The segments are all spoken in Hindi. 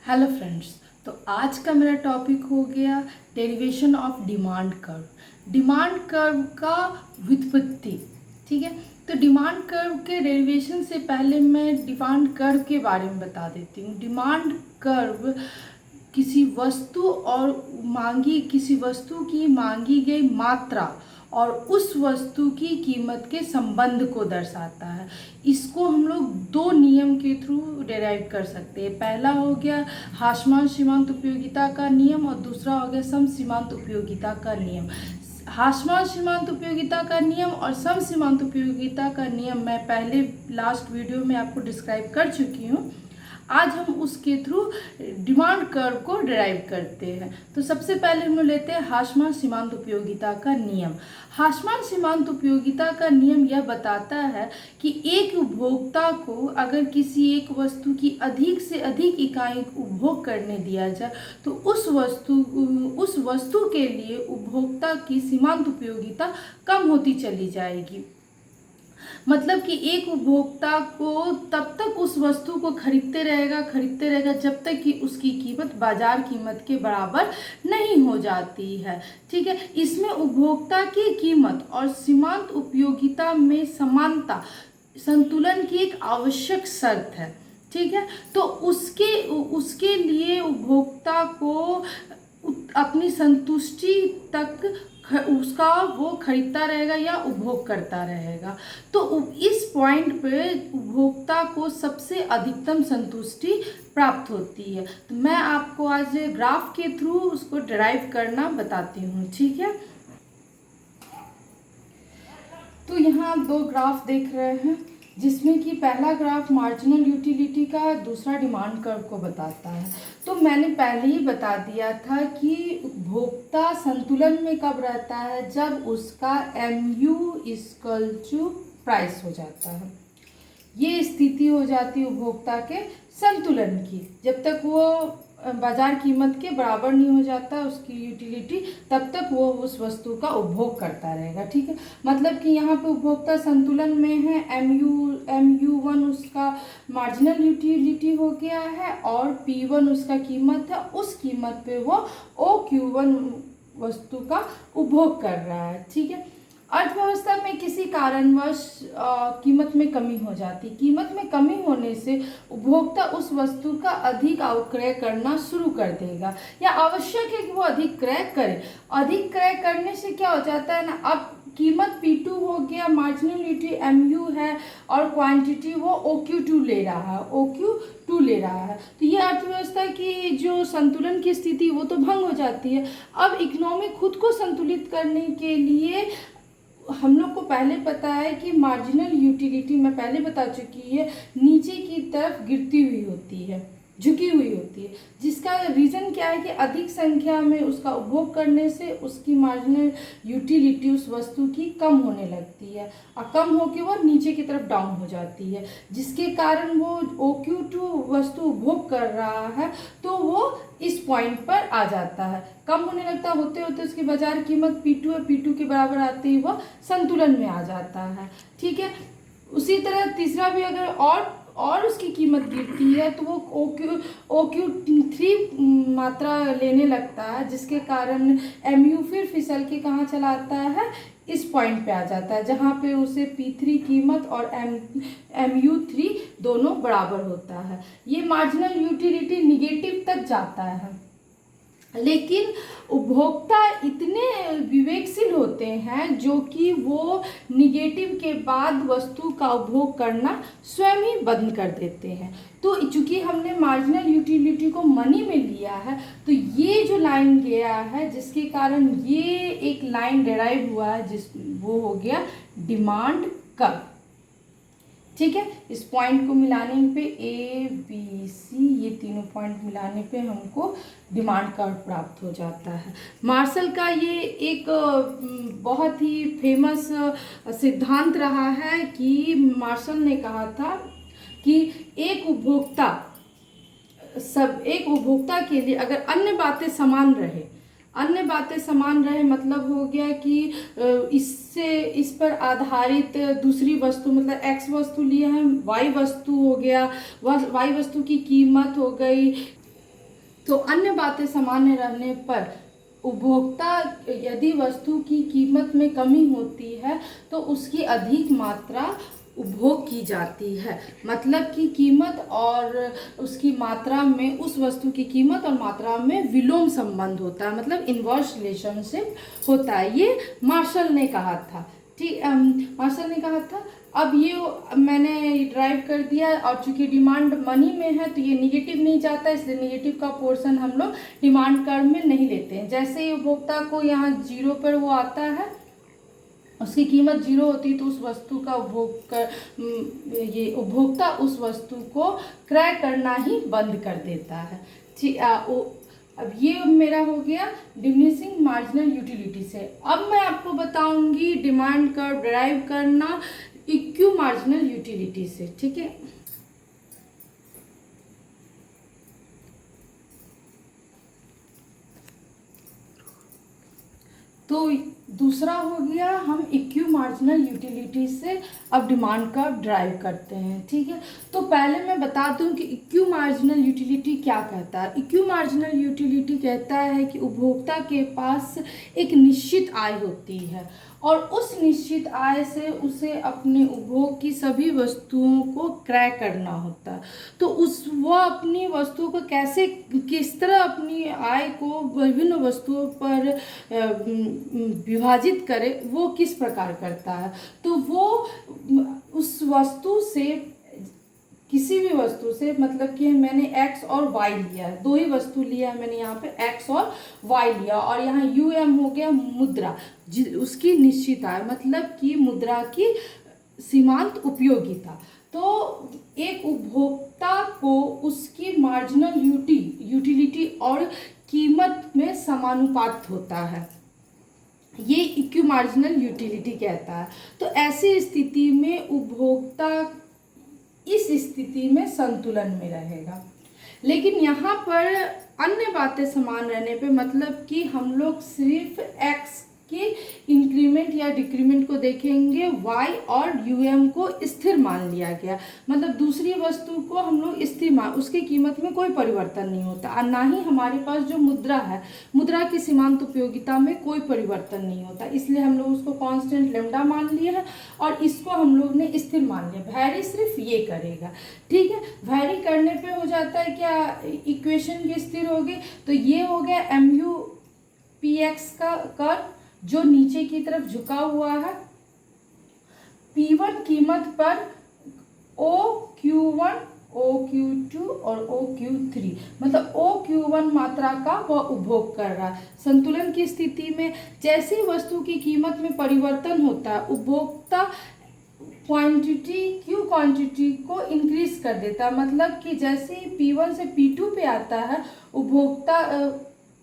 Hello friends. तो आज का मेरा टॉपिक हो गया derivation of demand curve. Demand curve का व्युत्पत्ति। ठीक है, तो डिमांड कर्व के डेरिवेशन से पहले मैं डिमांड कर्व के बारे में बता देती हूँ। डिमांड कर्व किसी वस्तु की मांगी गई मात्रा और उस वस्तु की कीमत के संबंध को दर्शाता है। इसको हम लोग दो नियम के थ्रू डेराइव कर सकते हैं। पहला हो गया हासमान सीमांत उपयोगिता का नियम और दूसरा हो गया सम सीमांत उपयोगिता का नियम। हासमान सीमांत उपयोगिता का नियम और सम सीमांत उपयोगिता का नियम मैं पहले लास्ट वीडियो में आपको डिस्क्राइब कर चुकी हूँ। आज हम उसके थ्रू डिमांड कर्व को डिराइव करते हैं। तो सबसे पहले हम लेते हैं हासमान सीमांत उपयोगिता का नियम। हासमान सीमांत उपयोगिता का नियम यह बताता है कि एक उपभोक्ता को अगर किसी एक वस्तु की अधिक से अधिक इकाई उपभोग करने दिया जाए तो उस वस्तु के लिए उपभोक्ता की सीमांत उपयोगिता कम होती चली जाएगी। मतलब कि एक उपभोक्ता को तब तक उस वस्तु को खरीदते रहेगा जब तक कि उसकी कीमत बाजार कीमत के बराबर नहीं हो जाती है। ठीक है, इसमें उपभोक्ता की कीमत और सीमांत उपयोगिता में समानता संतुलन की एक आवश्यक शर्त है। ठीक है, तो उसके लिए उपभोक्ता को अपनी संतुष्टि तक उसका वो खरीदता रहेगा या उपभोग करता रहेगा। तो इस पॉइंट पे उपभोक्ता को सबसे अधिकतम संतुष्टि प्राप्त होती है। तो मैं आपको आज ग्राफ के थ्रू उसको डिराइव करना बताती हूँ। ठीक है, तो यहाँ आप दो ग्राफ देख रहे हैं जिसमें कि पहला ग्राफ मार्जिनल यूटिलिटी का, दूसरा डिमांड कर्व को बताता है। तो मैंने पहले ही बता दिया था कि उपभोक्ता संतुलन में कब रहता है, जब उसका MU इक्वल टू प्राइस हो जाता है। ये स्थिति हो जाती है उपभोक्ता के संतुलन की। जब तक वो बाजार कीमत के बराबर नहीं हो जाता उसकी यूटिलिटी, तब तक वो उस वस्तु का उपभोग करता रहेगा। ठीक है, मतलब कि यहाँ पे उपभोक्ता संतुलन में है, MU1 उसका मार्जिनल यूटिलिटी हो गया है और P1 उसका कीमत है। उस कीमत पे वो OQ1 वस्तु का उपभोग कर रहा है। ठीक है, अर्थव्यवस्था में किसी कारणवश कीमत में कमी हो जाती। कीमत में कमी होने से उपभोक्ता उस वस्तु का अधिक क्रय करना शुरू कर देगा या आवश्यक है कि वो अधिक क्रय करे। अधिक क्रय करने से क्या हो जाता है ना, अब कीमत P2 हो गया, मार्जिनल यूटिलिटी MU है और क्वांटिटी वो OQ2 ले रहा है। तो ये अर्थव्यवस्था की जो संतुलन की स्थिति वो तो भंग हो जाती है। अब इकोनॉमी खुद को संतुलित करने के लिए हम लोग को पहले पता है कि मार्जिनल यूटिलिटी मैं पहले बता चुकी है, नीचे की तरफ गिरती हुई होती है, झुकी हुई होती है। जिसका रीज़न क्या है कि अधिक संख्या में उसका उपभोग करने से उसकी मार्जिनल यूटिलिटी उस वस्तु की कम होने लगती है और कम होकर वो नीचे की तरफ डाउन हो जाती है, जिसके कारण वो OQ2 वस्तु उपभोग कर रहा है तो वो इस पॉइंट पर आ जाता है, कम होने लगता। होते होते उसकी बाजार कीमत P2 है, P2 के बराबर आते ही वह संतुलन में आ जाता है। ठीक है, उसी तरह तीसरा भी अगर और उसकी कीमत गिरती है तो वो OQ3 मात्रा लेने लगता है, जिसके कारण MU फिर फिसल के कहाँ चला आता है, इस पॉइंट पे आ जाता है जहाँ पे उसे P3 कीमत और MU3 दोनों बराबर होता है। ये मार्जिनल यूटिलिटी निगेटिव तक जाता है। लेकिन उपभोक्ता इतने विवेकशील होते हैं जो कि वो निगेटिव के बाद वस्तु का उपभोग करना स्वयं ही बंद कर देते हैं। तो चूंकि हमने मार्जिनल यूटिलिटी को मनी में लिया है तो ये जो लाइन गया है जिसके कारण ये एक लाइन डेराइव हुआ है वो हो गया डिमांड कर्व। ठीक है, इस पॉइंट को मिलाने पे ABC, ये तीनों पॉइंट मिलाने पे हमको डिमांड कर्व प्राप्त हो जाता है। मार्शल का ये एक बहुत ही फेमस सिद्धांत रहा है कि मार्शल ने कहा था कि एक उपभोक्ता के लिए अगर अन्य बातें समान रहे मतलब हो गया कि इस पर आधारित दूसरी वस्तु, मतलब X वस्तु लिए हैं, Y वस्तु हो गया, Y वस्तु की कीमत हो गई तो अन्य बातें सामान्य रहने पर उपभोक्ता यदि वस्तु की कीमत में कमी होती है तो उसकी अधिक मात्रा उपभोग की जाती है। मतलब कि कीमत और उसकी मात्रा में, उस वस्तु की कीमत और मात्रा में विलोम संबंध होता है, मतलब इनवर्स रिलेशनशिप होता है। ये मार्शल ने कहा था। ठीक, मार्शल ने कहा था। अब ये मैंने ड्राइव कर दिया, और चूंकि डिमांड मनी में है तो ये निगेटिव नहीं जाता, इसलिए निगेटिव का पोर्शन हम लोग डिमांड कर्व में नहीं लेते हैं। जैसे ही उपभोक्ता को यहाँ 0 पर वो आता है, उसकी कीमत 0 होती तो उस वस्तु का ये उपभोक्ता उस वस्तु को क्रय करना ही बंद कर देता है। अब ये मेरा हो गया डिमिनिशिंग मार्जिनल यूटिलिटी से। अब मैं आपको बताऊंगी डिमांड कर्व ड्राइव करना इक्यू मार्जिनल यूटिलिटी से। ठीक है, तो दूसरा हो गया हम इक्यू मार्जिनल यूटिलिटी से अब डिमांड कर्व ड्राइव करते हैं। ठीक है, तो पहले मैं बता दूं कि इक्यू मार्जिनल यूटिलिटी क्या कहता है। इक्यू मार्जिनल यूटिलिटी कहता है कि उपभोक्ता के पास एक निश्चित आय होती है और उस निश्चित आय से उसे अपने उपभोग की सभी वस्तुओं को क्रय करना होता है। तो वह अपनी वस्तुओं को कैसे, किस तरह अपनी आय को विभिन्न वस्तुओं पर विभाजित करे, वो किस प्रकार करता है। तो वो उस वस्तु से, किसी भी वस्तु से, मतलब कि मैंने x और y लिया है, दो ही वस्तु लिया है मैंने यहाँ पे, x और y लिया, और यहाँ UM हो गया मुद्रा, उसकी निश्चित आय, मतलब कि मुद्रा की सीमांत उपयोगिता। तो एक उपभोक्ता को उसकी मार्जिनल यूटिलिटी और कीमत में समानुपात होता है, ये इक्यू मार्जिनल यूटिलिटी कहता है। तो ऐसी स्थिति में उपभोक्ता इस स्थिति में संतुलन में रहेगा। लेकिन यहाँ पर अन्य बातें समान रहने पे, मतलब कि हम लोग सिर्फ x के इंक्रीमेंट या डिक्रीमेंट को देखेंगे, y और um को स्थिर मान लिया गया, मतलब दूसरी वस्तु को हम लोग स्थिर मान, उसकी कीमत में कोई परिवर्तन नहीं होता, और ना ही हमारे पास जो मुद्रा है, मुद्रा की सीमांत उपयोगिता में कोई परिवर्तन नहीं होता, इसलिए हम लोग उसको कांस्टेंट लेम्डा मान लिए हैं और इसको हम लोग ने स्थिर मान लिया। वैरी सिर्फ ये करेगा। ठीक है, वैरी करने पे हो जाता है क्या, इक्वेशन की स्थिर होगी। तो ये हो गया MUPX का कर्व जो नीचे की तरफ झुका हुआ है। P1 कीमत पर OQ1, OQ2 और OQ3, मतलब OQ1 मात्रा का वह उपभोग कर रहा है। संतुलन की स्थिति में जैसे ही वस्तु की कीमत में परिवर्तन होता है, उपभोक्ता क्वांटिटी क्वांटिटी को इंक्रीज कर देता है, मतलब कि जैसे ही P1 से P2 पे आता है, उपभोक्ता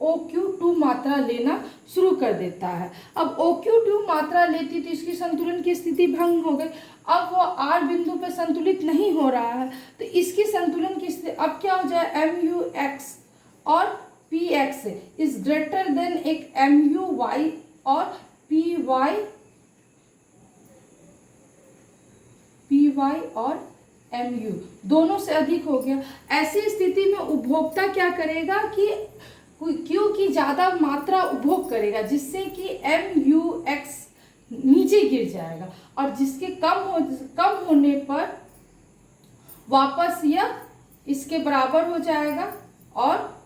OQ2 मात्रा लेना शुरू कर देता है। अब OQ2 मात्रा लेती तो इसकी संतुलन की स्थिति भंग हो गई। अब वो R बिंदु पे संतुलित नहीं हो रहा है, तो इसकी संतुलन की स्थिति अब क्या हो जाए, MUX और PX इज ग्रेटर देन एक MUY और PY और MU दोनों से अधिक हो गया। ऐसी स्थिति में उपभोक्ता क्या करेगा कि Q की ज़्यादा मात्रा उपभोग करेगा, जिससे कि MUX नीचे गिर जाएगा, और जिसके कम होने पर वापस यह इसके बराबर हो जाएगा, और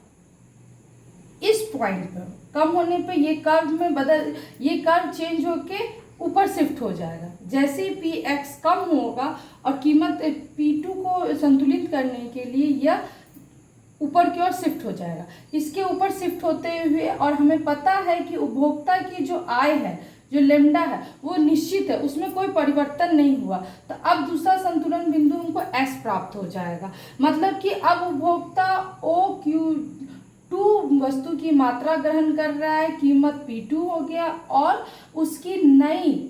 इस पॉइंट पर कम होने पे ये कर्व चेंज होके ऊपर शिफ्ट हो जाएगा। जैसे PX कम होगा और कीमत P2 को संतुलित करने के लिए यह ऊपर की ओर शिफ्ट हो जाएगा। इसके ऊपर शिफ्ट होते हुए, और हमें पता है कि उपभोक्ता की जो आय है, जो लेम्डा है, वो निश्चित है, उसमें कोई परिवर्तन नहीं हुआ। तो अब दूसरा संतुलन बिंदु हमको S प्राप्त हो जाएगा, मतलब कि अब उपभोक्ता OQ2 वस्तु की मात्रा ग्रहण कर रहा है, कीमत P2 हो गया, और उसकी नई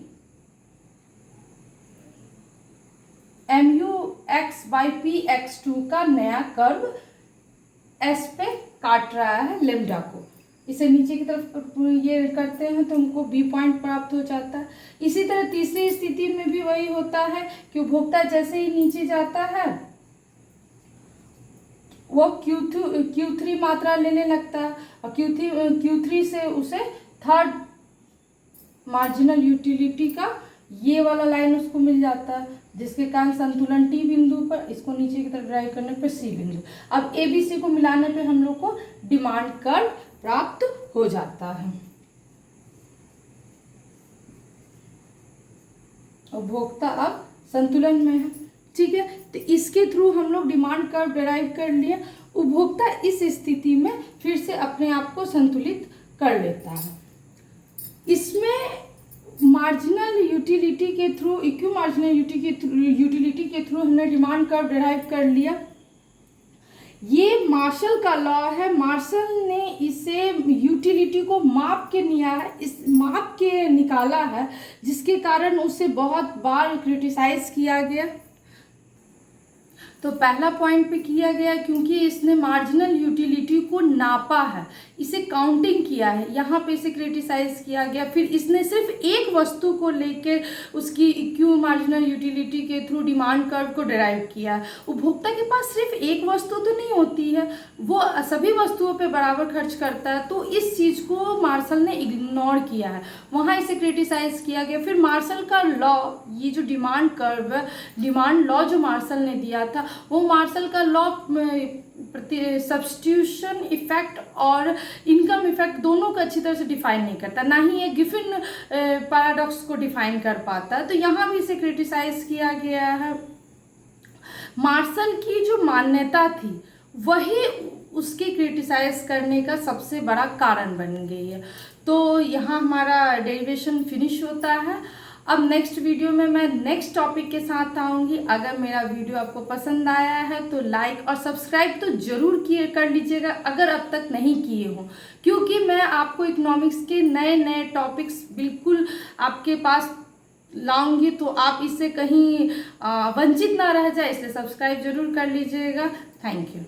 MUX/PX2 का नया कर्व S पे काट रहा है लेम्डा को। इसे नीचे की तरफ ये करते हैं तो हमको B पॉइंट प्राप्त हो जाता है। इसी तरह तीसरी स्थिति में भी वही होता है कि उपभोक्ता जैसे ही नीचे जाता है, वो Q3 मात्रा लेने लगता है और Q3 से उसे थर्ड मार्जिनल यूटिलिटी का ये वाला लाइन उसको मिल जाता है, जिसके कारण संतुलन T बिंदु पर, इसको नीचे की तरफ ड्राइव करने पर C बिंदु। अब ABC को मिलाने पे हम लोग को डिमांड कर्व प्राप्त हो जाता है। उपभोक्ता अब संतुलन में है, ठीक है। तो इसके थ्रू हम लोग डिमांड कर्व डिराइव कर लिए। उपभोक्ता इस स्थिति में फिर से अपने आप को संतुलित कर लेता है। इसमें मार्जिनल यूटिलिटी के थ्रू, इक्यू मार्जिनल यूटिलिटी के थ्रू हमने डिमांड कर्व डिराइव कर लिया। ये मार्शल का लॉ है। मार्शल ने इसे यूटिलिटी को माप के निकाला है, जिसके कारण उसे बहुत बार क्रिटिसाइज किया गया। तो पहला पॉइंट पे किया गया क्योंकि इसने मार्जिनल यूटिलिटी को नापा है, इसे काउंटिंग किया है, यहाँ पे इसे क्रिटिसाइज किया गया। फिर इसने सिर्फ एक वस्तु को लेकर उसकी क्यू मार्जिनल यूटिलिटी के थ्रू डिमांड कर्व को डिराइव किया है। उपभोक्ता के पास सिर्फ एक वस्तु तो नहीं होती है, वो सभी वस्तुओं पे बराबर खर्च करता है, तो इस चीज़ को मार्शल ने इग्नोर किया है, वहाँ इसे क्रिटिसाइज किया गया। फिर मार्शल का लॉ, ये जो डिमांड कर्व है, डिमांड लॉ जो मार्शल ने दिया था, वो मार्शल का लॉ सब्स्टिट्यूशन इफेक्ट और इनकम इफेक्ट दोनों को अच्छी तरह से डिफाइन नहीं करता, ना ही ये गिफिन पैराडॉक्स को डिफाइन कर पाता है, तो यहाँ भी इसे क्रिटिसाइज किया गया है। मार्शल की जो मान्यता थी वही उसके क्रिटिसाइज करने का सबसे बड़ा कारण बन गई है। तो यहाँ हमारा डेरिवेशन फिनिश होता है। अब नेक्स्ट वीडियो में मैं नेक्स्ट टॉपिक के साथ आऊँगी। अगर मेरा वीडियो आपको पसंद आया है तो लाइक और सब्सक्राइब तो ज़रूर कर लीजिएगा अगर अब तक नहीं किए हो, क्योंकि मैं आपको इकोनॉमिक्स के नए नए टॉपिक्स बिल्कुल आपके पास लाऊंगी, तो आप इससे कहीं वंचित ना रह जाए, इसलिए सब्सक्राइब जरूर कर लीजिएगा। Thank you.